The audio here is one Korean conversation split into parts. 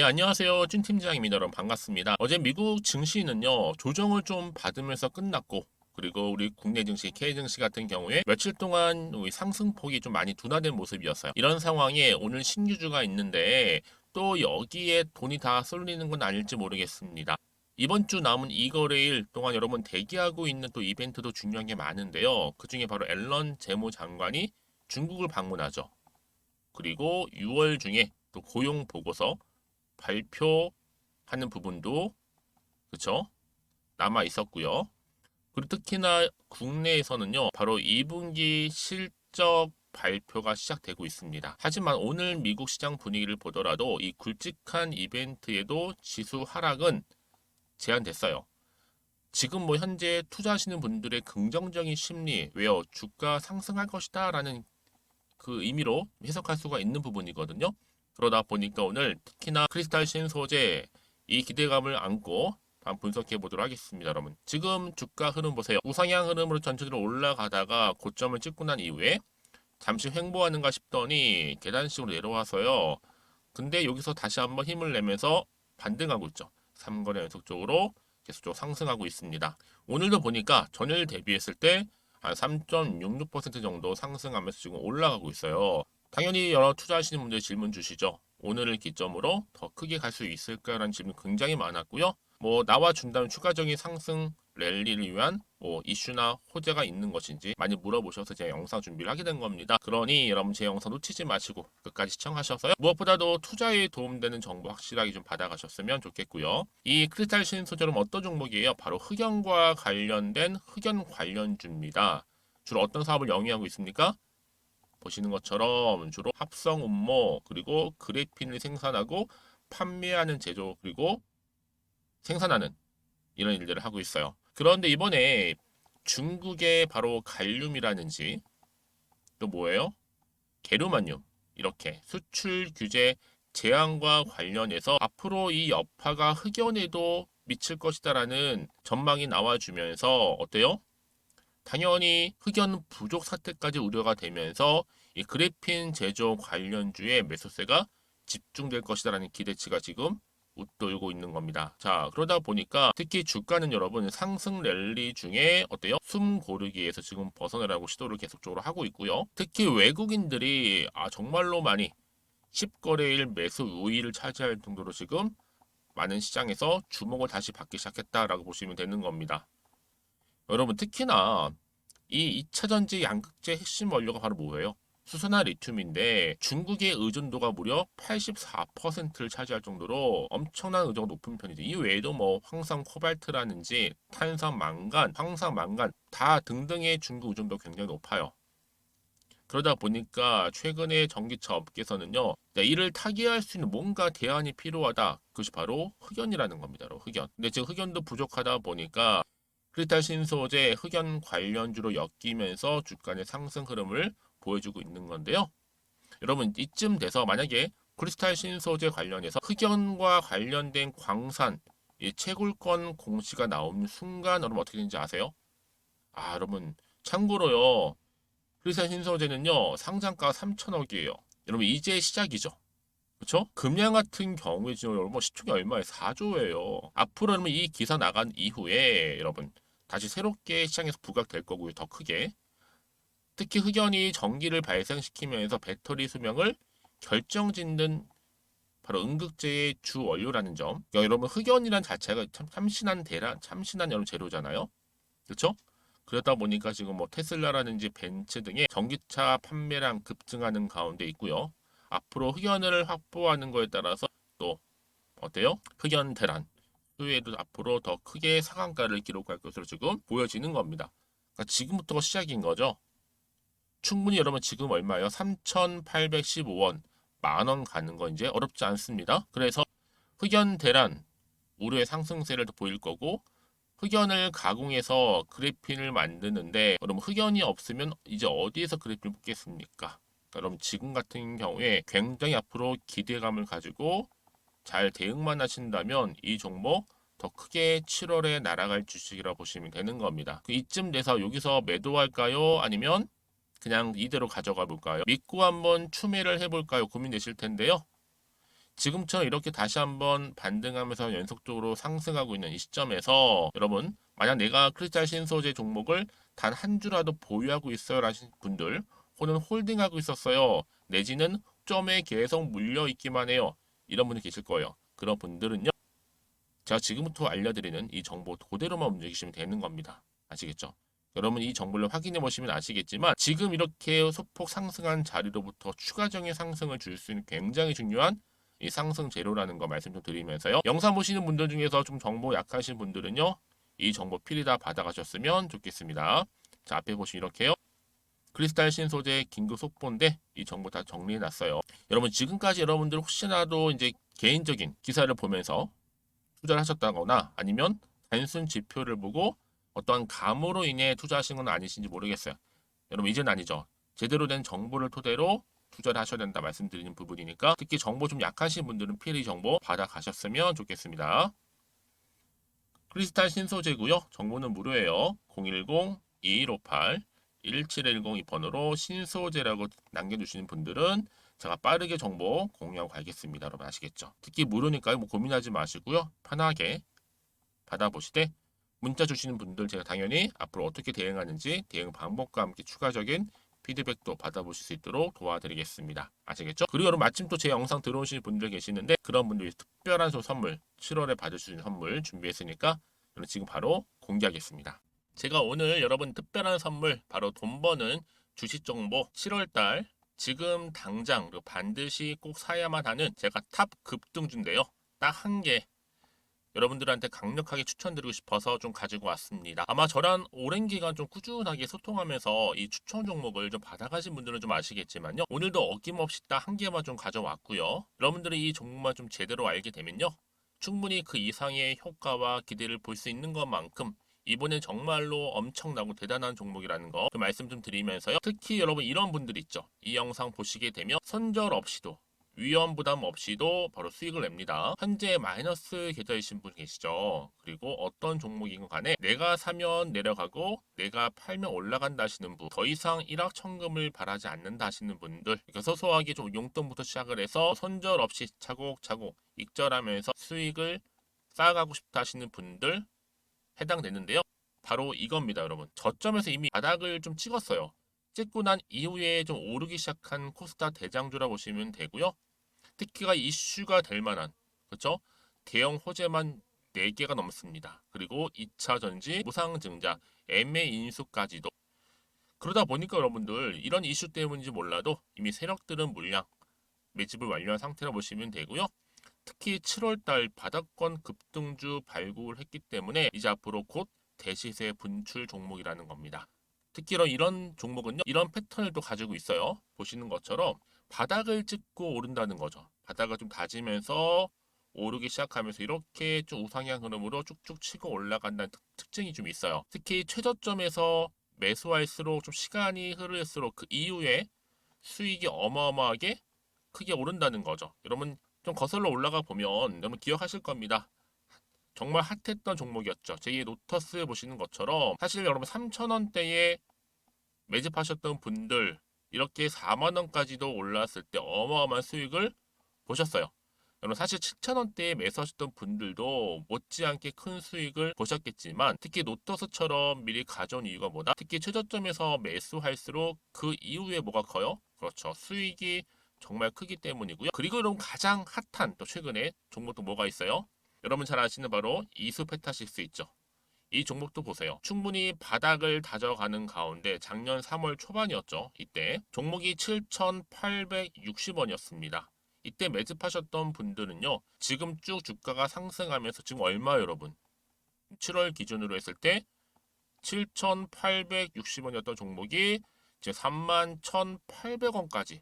네, 안녕하세요. 찐 팀장입니다. 여러분 반갑습니다. 어제 미국 증시는요, 조정을 좀 받으면서 끝났고, 그리고 우리 국내 증시, K 증시 같은 경우에 며칠 동안 우리 상승폭이 좀 많이 둔화된 모습이었어요. 이런 상황에 오늘 신규주가 있는데 또 여기에 돈이 다 쏠리는 건 아닐지 모르겠습니다. 이번 주 남은 이 거래일 동안 여러분 대기하고 있는 또 이벤트도 중요한 게 많은데요. 그 중에 바로 앨런 재무장관이 중국을 방문하죠. 그리고 6월 중에 또 고용 보고서 발표하는 부분도 그쵸? 남아 있었고요. 그리고 특히나 국내에서는요, 바로 2분기 실적 발표가 시작되고 있습니다. 하지만 오늘 미국 시장 분위기를 보더라도 이 굵직한 이벤트에도 지수 하락은 제한됐어요. 지금 뭐 현재 투자하시는 분들의 긍정적인 심리, 왜요? 주가 상승할 것이다 라는 그 의미로 해석할 수가 있는 부분이거든요. 그러다 보니까 오늘 특히나 크리스탈 신소재 이 기대감을 안고 한번 분석해 보도록 하겠습니다, 여러분. 지금 주가 흐름 보세요. 우상향 흐름으로 전체적으로 올라가다가 고점을 찍고 난 이후에 잠시 횡보하는가 싶더니 계단식으로 내려와서요. 근데 여기서 다시 한번 힘을 내면서 반등하고 있죠. 3거래 연속적으로 계속적으로 상승하고 있습니다. 오늘도 보니까 전일 대비했을 때 한 3.66% 정도 상승하면서 지금 올라가고 있어요. 당연히 여러 투자하시는 분들 질문 주시죠. 오늘을 기점으로 더 크게 갈 수 있을까라는 질문 굉장히 많았고요. 뭐 나와준다면 추가적인 상승 랠리를 위한 뭐 이슈나 호재가 있는 것인지 많이 물어보셔서 제가 영상 준비를 하게 된 겁니다. 그러니 여러분 제 영상 놓치지 마시고 끝까지 시청하셔서요. 무엇보다도 투자에 도움되는 정보 확실하게 좀 받아가셨으면 좋겠고요. 이 크리스탈 신소재는 어떤 종목이에요? 바로 흑연과 관련된 흑연 관련주입니다. 주로 어떤 사업을 영위하고 있습니까? 보시는 것처럼 주로 합성 음모 그리고 그래핀을 생산하고 판매하는 제조 그리고 생산하는 이런 일들을 하고 있어요. 그런데 이번에 중국의 바로 갈륨이라든지 또 뭐예요? 게르마늄 이렇게 수출 규제 제한과 관련해서 앞으로 이 여파가 흑연에도 미칠 것이다라는 전망이 나와주면서 어때요? 당연히 흑연 부족 사태까지 우려가 되면서 이 그래핀 제조 관련주의 매수세가 집중될 것이다라는 기대치가 지금 웃돌고 있는 겁니다. 자, 그러다 보니까 특히 주가는 여러분 상승 랠리 중에 어때요? 숨 고르기에서 지금 벗어나라고 시도를 계속적으로 하고 있고요. 특히 외국인들이 정말로 많이 10거래일 매수 우위를 차지할 정도로 지금 많은 시장에서 주목을 다시 받기 시작했다라고 보시면 되는 겁니다. 여러분 특히나 이 2차전지 양극재 핵심 원료가 바로 뭐예요? 수소나 리튬인데 중국의 의존도가 무려 84%를 차지할 정도로 엄청난 의존도가 높은 편이죠. 이 외에도 뭐 황산 코발트라든지 탄산 망간, 황산 망간 다 등등의 중국 의존도가 굉장히 높아요. 그러다 보니까 최근에 전기차 업계에서는요, 이를 타개할 수 있는 뭔가 대안이 필요하다. 그것이 바로 흑연이라는 겁니다. 흑연. 근데 지금 흑연도 부족하다 보니까 크리탈 신소재 흑연 관련주로 엮이면서 주가의 상승 흐름을 보여주고 있는 건데요. 여러분 이쯤 돼서 만약에 크리스탈 신소재 관련해서 흑연과 관련된 광산 이 채굴권 공시가 나오는 순간 여러분 어떻게 되는지 아세요? 여러분 참고로요. 크리스탈 신소재는요 상장가 3천억이에요. 여러분 이제 시작이죠. 그렇죠? 금양 같은 경우에 지금 여러분 시총이 얼마에 4조예요. 앞으로 여러분 이 기사 나간 이후에 여러분 다시 새롭게 시장에서 부각될 거고요. 더 크게. 특히 흑연이 전기를 발생시키면서 배터리 수명을 결정짓는 바로 응급제의 주 원료라는 점. 그러니까 여러분 흑연이란 자체가 참 참신한 대란, 참신한 여러 재료잖아요. 그렇죠? 그러다 보니까 지금 뭐 테슬라라든지 벤츠 등의 전기차 판매량 급증하는 가운데 있고요. 앞으로 흑연을 확보하는 거에 따라서 또 어때요? 흑연 대란 수혜도 앞으로 더 크게 상한가를 기록할 것으로 지금 보여지는 겁니다. 그러니까 지금부터가 시작인 거죠. 충분히 여러분 지금 얼마예요? 3,815원 만원 가는 거 이제 어렵지 않습니다. 그래서 흑연 대란 우려의 상승세를 더 보일 거고 흑연을 가공해서 그래핀을 만드는데 여러분 흑연이 없으면 이제 어디에서 그래핀을 뽑겠습니까? 여러분 지금 같은 경우에 굉장히 앞으로 기대감을 가지고 잘 대응만 하신다면 이 종목 더 크게 7월에 날아갈 주식이라고 보시면 되는 겁니다. 이쯤 돼서 여기서 매도할까요? 아니면 그냥 이대로 가져가 볼까요? 믿고 한번 추매를 해볼까요? 고민되실 텐데요. 지금처럼 이렇게 다시 한번 반등하면서 연속적으로 상승하고 있는 이 시점에서 여러분 만약 내가 크리스탈 신소재 종목을 단 한 주라도 보유하고 있어요 라신 분들 혹은 홀딩하고 있었어요 내지는 점에 계속 물려 있기만 해요 이런 분이 계실 거예요. 그런 분들은요 제가 지금부터 알려드리는 이 정보 그대로만 움직이시면 되는 겁니다. 아시겠죠? 여러분 이 정보를 확인해 보시면 아시겠지만 지금 이렇게 소폭 상승한 자리로부터 추가적인 상승을 줄 수 있는 굉장히 중요한 이 상승 재료라는 거 말씀 좀 드리면서요. 영상 보시는 분들 중에서 좀 정보 약하신 분들은요. 이 정보 필히 다 받아가셨으면 좋겠습니다. 자 앞에 보시면 이렇게요. 크리스탈 신소재 긴급 속보인데 이 정보 다 정리해 놨어요. 여러분 지금까지 여러분들 혹시나도 이제 개인적인 기사를 보면서 투자를 하셨다거나 아니면 단순 지표를 보고 어떠한 감으로 인해 투자하신 건 아니신지 모르겠어요. 여러분 이제는 아니죠. 제대로 된 정보를 토대로 투자를 하셔야 된다 말씀드리는 부분이니까 특히 정보 좀 약하신 분들은 필히 정보 받아 가셨으면 좋겠습니다. 크리스탈 신소재고요. 정보는 무료예요. 010-2158-1710 이 번호로 신소재라고 남겨주시는 분들은 제가 빠르게 정보 공유하고 가겠습니다. 여러분 아시겠죠? 특히 무료니까요. 뭐 고민하지 마시고요. 편하게 받아보시되 문자 주시는 분들 제가 당연히 앞으로 어떻게 대응하는지 대응 방법과 함께 추가적인 피드백도 받아보실 수 있도록 도와드리겠습니다. 아시겠죠? 그리고 여러분 마침 또 제 영상 들어오시는 분들 계시는데 그런 분들 위해 특별한 선물 7월에 받을 수 있는 선물 준비했으니까 지금 바로 공개하겠습니다. 제가 오늘 여러분 특별한 선물 바로 돈 버는 주식 정보 7월달 지금 당장 그리고 반드시 꼭 사야만 하는 제가 탑 급등주인데요. 딱 한 개 여러분들한테 강력하게 추천드리고 싶어서 좀 가지고 왔습니다. 아마 저랑 오랜 기간 좀 꾸준하게 소통하면서 이 추천 종목을 좀 받아가신 분들은 좀 아시겠지만요. 오늘도 어김없이 딱 한 개만 좀 가져왔고요. 여러분들이 이 종목만 좀 제대로 알게 되면요. 충분히 그 이상의 효과와 기대를 볼 수 있는 것만큼 이번엔 정말로 엄청나고 대단한 종목이라는 거 말씀 좀 드리면서요. 특히 여러분 이런 분들 있죠. 이 영상 보시게 되면 손절 없이도 위험 부담 없이도 바로 수익을 냅니다. 현재 마이너스 계좌이신 분 계시죠? 그리고 어떤 종목이건 간에 내가 사면 내려가고 내가 팔면 올라간다 하시는 분, 더 이상 일확천금을 바라지 않는다 하시는 분들, 그러니까 소소하게 좀 용돈부터 시작을 해서 손절 없이 차곡차곡 익절하면서 수익을 쌓아가고 싶다 하시는 분들 해당되는데요. 바로 이겁니다, 여러분. 저점에서 이미 바닥을 좀 찍었어요. 찍고 난 이후에 좀 오르기 시작한 코스닥 대장주라 보시면 되고요. 특히가 이슈가 될 만한 그렇죠? 대형 호재만 4개가 넘습니다. 그리고 2차 전지, 무상증자, MA 인수까지도 그러다 보니까 여러분들 이런 이슈 때문인지 몰라도 이미 세력들은 물량 매집을 완료한 상태라 보시면 되고요. 특히 7월달 바닥권 급등주 발굴했기 때문에 이제 앞으로 곧 대시세 분출 종목이라는 겁니다. 특히 이런 종목은요. 이런 패턴을 또 가지고 있어요. 보시는 것처럼 바닥을 찍고 오른다는 거죠. 바닥을 좀 다지면서 오르기 시작하면서 이렇게 좀 우상향 흐름으로 쭉쭉 치고 올라간다는 특징이 좀 있어요. 특히 최저점에서 매수할수록 좀 시간이 흐를수록 그 이후에 수익이 어마어마하게 크게 오른다는 거죠. 여러분 좀 거슬러 올라가 보면 여러분 기억하실 겁니다. 정말 핫했던 종목이었죠. 제2의 노터스 보시는 것처럼 사실 여러분 3,000원대에 매집하셨던 분들 이렇게 4만 원까지도 올랐을 때 어마어마한 수익을 보셨어요. 여러분 사실 7,000원대에 매수하셨던 분들도 못지않게 큰 수익을 보셨겠지만 특히 노터스처럼 미리 가져온 이유가 뭐다? 특히 최저점에서 매수할수록 그 이후에 뭐가 커요? 그렇죠. 수익이 정말 크기 때문이고요. 그리고 여러분 가장 핫한 또 최근에 종목도 뭐가 있어요? 여러분 잘 아시는 바로 이수페타시스 있죠. 이 종목도 보세요. 충분히 바닥을 다져가는 가운데 작년 3월 초반이었죠. 이때 종목이 7,860원이었습니다. 이때 매집하셨던 분들은요. 지금 쭉 주가가 상승하면서 지금 얼마 여러분? 7월 기준으로 했을 때 7,860원이었던 종목이 이제 31,800원까지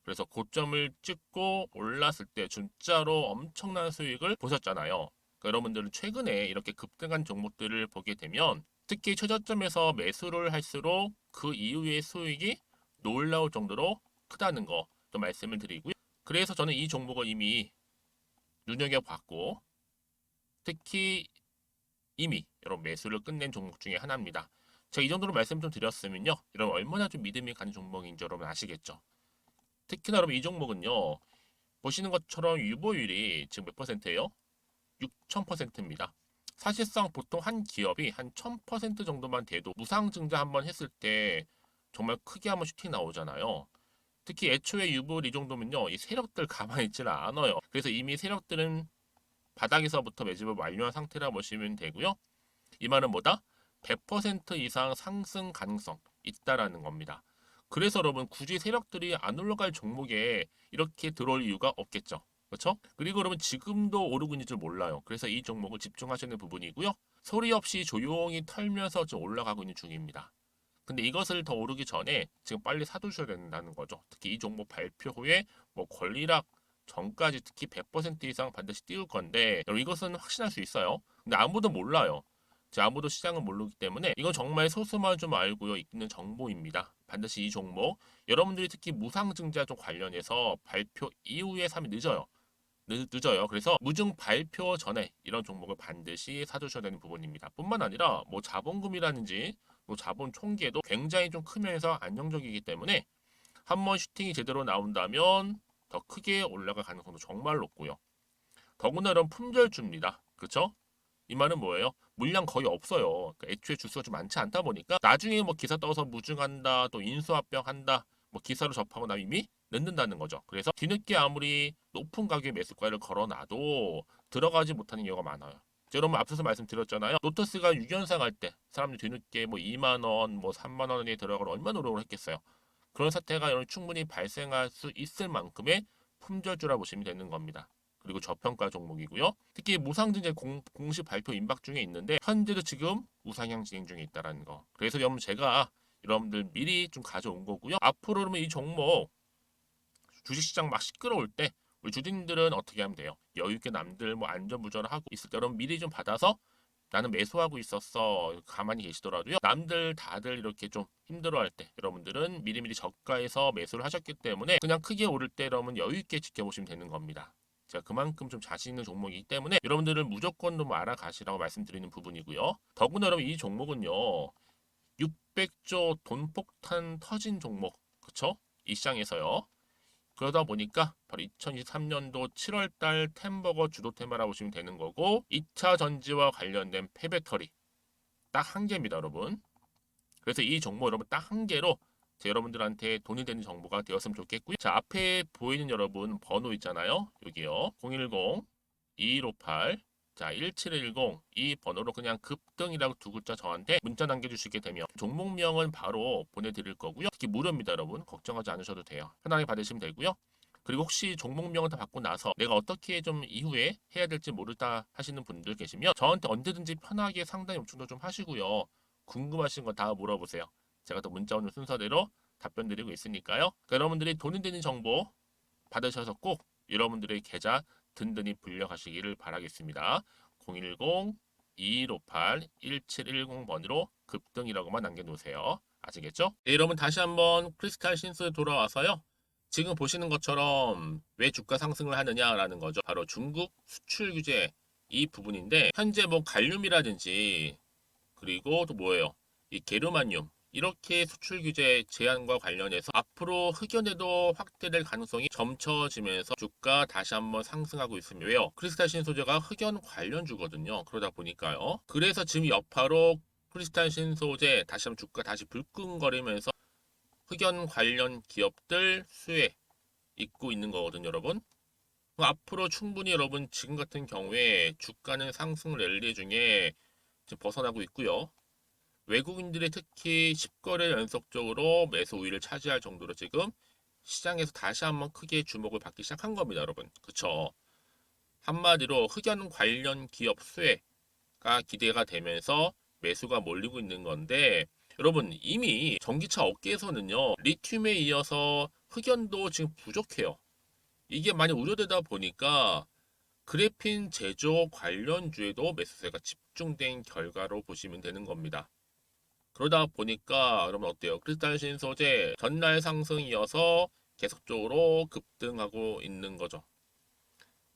그래서 고점을 찍고 올랐을 때 진짜로 엄청난 수익을 보셨잖아요. 그러니까 여러분들은 최근에 이렇게 급등한 종목들을 보게 되면 특히 최저점에서 매수를 할수록 그 이후의 수익이 놀라울 정도로 크다는 거 또 말씀을 드리고요. 그래서 저는 이 종목을 이미 눈여겨봤고 특히 이미 여러분 매수를 끝낸 종목 중에 하나입니다. 제가 이 정도로 말씀 좀 드렸으면요. 여러분 얼마나 좀 믿음이 가는 종목인지 여러분 아시겠죠? 특히나 여러분 이 종목은요. 보시는 것처럼 유보율이 지금 몇 퍼센트예요? 6,000%입니다. 사실상 보통 한 기업이 한 1000% 정도만 돼도 무상증자 한번 했을 때 정말 크게 한번 슈팅 나오잖아요. 특히 애초에 유불 이 정도면요, 이 세력들 가만히 있지는 않아요. 그래서 이미 세력들은 바닥에서부터 매집을 완료한 상태라 보시면 되고요. 이 말은 뭐다? 100% 이상 상승 가능성 있다라는 겁니다. 그래서 여러분 굳이 세력들이 안 올라갈 종목에 이렇게 들어올 이유가 없겠죠. 그렇죠? 그리고 여러분 지금도 오르고 있는 줄 몰라요. 그래서 이 종목을 집중하셔야 되는 부분이고요. 소리 없이 조용히 털면서 지금 올라가고 있는 중입니다. 근데 이것을 더 오르기 전에 지금 빨리 사두셔야 된다는 거죠. 특히 이 종목 발표 후에 뭐 권리락 전까지 특히 100% 이상 반드시 띄울 건데 여러분 이것은 확신할 수 있어요. 근데 아무도 몰라요. 아무도 시장은 모르기 때문에 이건 정말 소수만 좀 알고 있는 정보입니다. 반드시 이 종목 여러분들이 특히 무상증자 좀 관련해서 발표 이후에 사면 늦어요. 늦어요. 그래서 무증 발표 전에 이런 종목을 반드시 사두셔야 되는 부분입니다. 뿐만 아니라 뭐 자본금이라든지 뭐 자본 총계도 굉장히 좀 크면서 안정적이기 때문에 한번 슈팅이 제대로 나온다면 더 크게 올라갈 가능성도 정말 높고요. 더구나 이런 품절주입니다. 그렇죠? 이 말은 뭐예요? 물량 거의 없어요. 그러니까 애초에 주수가 좀 많지 않다 보니까 나중에 뭐 기사 떠서 무증한다, 또 인수합병 한다, 뭐 기사로 접하고 나면 이미 늦는다는 거죠. 그래서 뒤늦게 아무리 높은 가격의 매수가를 걸어놔도 들어가지 못하는 경우가 많아요. 여러분 앞서서 말씀드렸잖아요. 로터스가 6연상 할 때 사람들이 뒤늦게 뭐 2만 원, 뭐 3만 원에 들어가러 얼마나 노력을 했겠어요. 그런 사태가 충분히 발생할 수 있을 만큼의 품절주라 보시면 되는 겁니다. 그리고 저평가 종목이고요. 특히 무상증자 공식 발표 임박 중에 있는데 현재도 지금 우상향 진행 중에 있다는 거. 그래서 여러분 제가 여러분들 미리 좀 가져온 거고요. 앞으로 그러면 이 종목 주식시장 막 시끄러울 때 우리 주주님들은 어떻게 하면 돼요? 여유 있게 남들 뭐 안전부전을 하고 있을 때 여러분 미리 좀 받아서 나는 매수하고 있었어. 가만히 계시더라도요. 남들 다들 이렇게 좀 힘들어할 때 여러분들은 미리미리 저가에서 매수를 하셨기 때문에 그냥 크게 오를 때 여러분 여유 있게 지켜보시면 되는 겁니다. 제가 그만큼 좀 자신 있는 종목이기 때문에 여러분들은 무조건 좀 알아가시라고 말씀드리는 부분이고요. 더구나 여러분 이 종목은요. 600조 돈폭탄 터진 종목. 그쵸? 이 시장에서요. 그러다 보니까 바로 2023년도 7월달 템버거 주도 테마라 보시면 되는 거고 2차 전지와 관련된 폐배터리 딱 한 개입니다, 여러분. 그래서 이 정보 여러분 딱 한 개로 여러분들한테 돈이 되는 정보가 되었으면 좋겠고요. 자, 앞에 보이는 여러분 번호 있잖아요. 여기요. 010-2158 자, 1710 이 번호로 그냥 급등이라고 두 글자 저한테 문자 남겨주시게 되면 종목명은 바로 보내드릴 거고요. 특히 무료입니다, 여러분. 걱정하지 않으셔도 돼요. 편하게 받으시면 되고요. 그리고 혹시 종목명을 다 받고 나서 내가 어떻게 좀 이후에 해야 될지 모르다 하시는 분들 계시면 저한테 언제든지 편하게 상담 요청도 좀 하시고요. 궁금하신 거 다 물어보세요. 제가 또 문자 오는 순서대로 답변 드리고 있으니까요. 그러니까 여러분들이 돈이 되는 정보 받으셔서 꼭 여러분들의 계좌 든든히 불려가시기를 바라겠습니다. 010-2158-1710번으로 급등이라고만 남겨놓으세요. 아시겠죠? 네, 여러분 다시 한번 크리스탈 신스 돌아와서요. 지금 보시는 것처럼 왜 주가 상승을 하느냐라는 거죠. 바로 중국 수출 규제 이 부분인데 현재 뭐 갈륨이라든지 그리고 또 뭐예요? 이 게르마늄 이렇게 수출 규제 제한과 관련해서 앞으로 흑연에도 확대될 가능성이 점쳐지면서 주가 다시 한번 상승하고 있습니다. 왜요? 크리스탈 신소재가 흑연 관련주거든요. 그러다 보니까요. 그래서 지금 여파로 크리스탈 신소재 다시 한번 주가 다시 불끈거리면서 흑연 관련 기업들 수혜 있고 있는 거거든요, 여러분. 앞으로 충분히 여러분 지금 같은 경우에 주가는 상승 랠리 중에 지금 벗어나고 있고요. 외국인들이 특히 10거래 연속적으로 매수 우위를 차지할 정도로 지금 시장에서 다시 한번 크게 주목을 받기 시작한 겁니다, 여러분. 그쵸? 한마디로 흑연 관련 기업 수혜가 기대가 되면서 매수가 몰리고 있는 건데 여러분 이미 전기차 업계에서는요 리튬에 이어서 흑연도 지금 부족해요. 이게 많이 우려되다 보니까 그래핀 제조 관련주에도 매수세가 집중된 결과로 보시면 되는 겁니다. 그러다 보니까 여러분 어때요? 크리스탈 신소재 전날 상승이어서 계속적으로 급등하고 있는 거죠.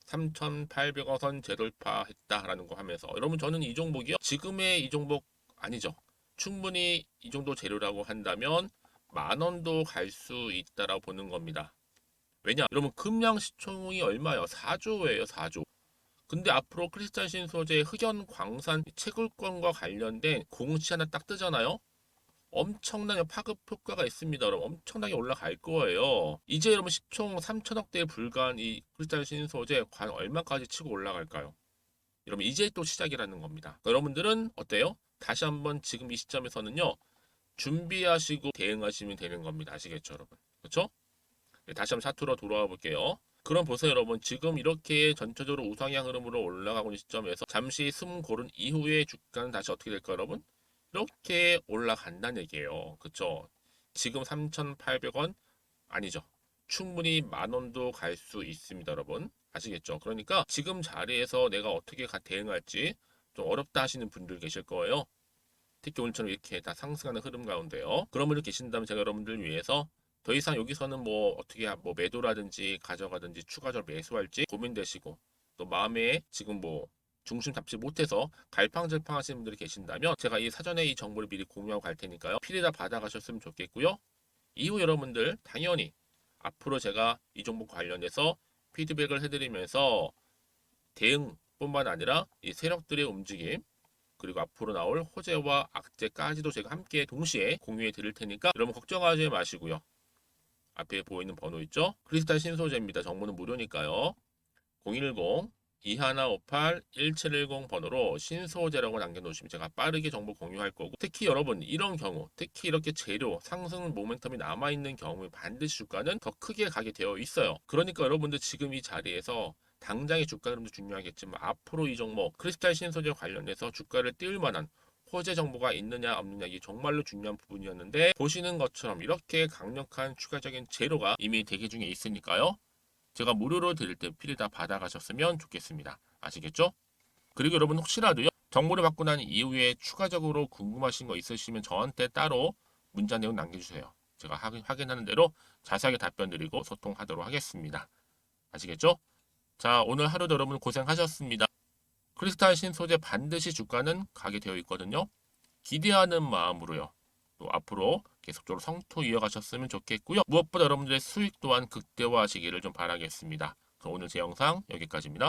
3,800원 선 재돌파했다라는 거 하면서 여러분 저는 이 종목이요 지금의 이 종목 아니죠. 충분히 이 정도 재료라고 한다면 10,000원도 갈 수 있다라고 보는 겁니다. 왜냐? 여러분 금량 시총이 얼마예요? 4조예요, 4조. 근데 앞으로 크리스탈 신소재 흑연 광산 채굴권과 관련된 공시 하나 딱 뜨잖아요. 엄청난 파급 효과가 있습니다. 여러분 엄청나게 올라갈 거예요. 이제 여러분 시총 3천억대에 불과한 이 크리스탈 신소재 과연 얼마까지 치고 올라갈까요? 여러분 이제 또 시작이라는 겁니다. 여러분들은 어때요? 다시 한번 지금 이 시점에서는요. 준비하시고 대응하시면 되는 겁니다. 아시겠죠, 여러분? 그렇죠? 네, 다시 한번 차트로 돌아와 볼게요. 그럼 보세요, 여러분. 지금 이렇게 전체적으로 우상향 흐름으로 올라가고 있는 시점에서 잠시 숨 고른 이후에 주가는 다시 어떻게 될까요, 여러분? 이렇게 올라간다는 얘기예요. 그쵸? 지금 3,800원 아니죠. 충분히 10,000원도 갈 수 있습니다, 여러분. 아시겠죠? 그러니까 지금 자리에서 내가 어떻게 대응할지 좀 어렵다 하시는 분들 계실 거예요. 특히 오늘처럼 이렇게 다 상승하는 흐름 가운데요. 그런 분들 계신다면 제가 여러분들 위해서 더 이상 여기서는 뭐 어떻게 뭐 매도라든지 가져가든지 추가적으로 매수할지 고민되시고 또 마음에 지금 뭐 중심 잡지 못해서 갈팡질팡 하시는 분들이 계신다면 제가 이 사전에 이 정보를 미리 공유하고 갈 테니까요. 필히 다 받아가셨으면 좋겠고요. 이후 여러분들 당연히 앞으로 제가 이 종목 관련해서 피드백을 해드리면서 대응뿐만 아니라 이 세력들의 움직임 그리고 앞으로 나올 호재와 악재까지도 제가 함께 동시에 공유해 드릴 테니까 여러분 걱정하지 마시고요. 앞에 보이는 번호 있죠? 크리스탈 신소재입니다. 정보는 무료니까요. 010-2158-1710 번호로 신소재라고 남겨놓으시면 제가 빠르게 정보 공유할 거고 특히 여러분 이런 경우 특히 이렇게 재료 상승 모멘텀이 남아있는 경우에 반드시 주가는 더 크게 가게 되어 있어요. 그러니까 여러분들 지금 이 자리에서 당장의 주가 흐름도 중요하겠지만 앞으로 이 종목 크리스탈 신소재 관련해서 주가를 띄울 만한 호재 정보가 있느냐 없느냐 이게 정말로 중요한 부분이었는데 보시는 것처럼 이렇게 강력한 추가적인 재료가 이미 대기 중에 있으니까요. 제가 무료로 드릴 때 필히 다 받아가셨으면 좋겠습니다. 아시겠죠? 그리고 여러분 혹시라도요. 정보를 받고 난 이후에 추가적으로 궁금하신 거 있으시면 저한테 따로 문자 내용 남겨주세요. 제가 확인하는 대로 자세하게 답변 드리고 소통하도록 하겠습니다. 아시겠죠? 자, 오늘 하루도 여러분 고생하셨습니다. 크리스탈 신소재 반드시 주가는 가게 되어 있거든요. 기대하는 마음으로요. 또 앞으로 계속적으로 성토 이어가셨으면 좋겠고요. 무엇보다 여러분들의 수익 또한 극대화하시기를 좀 바라겠습니다. 그럼 오늘 제 영상 여기까지입니다.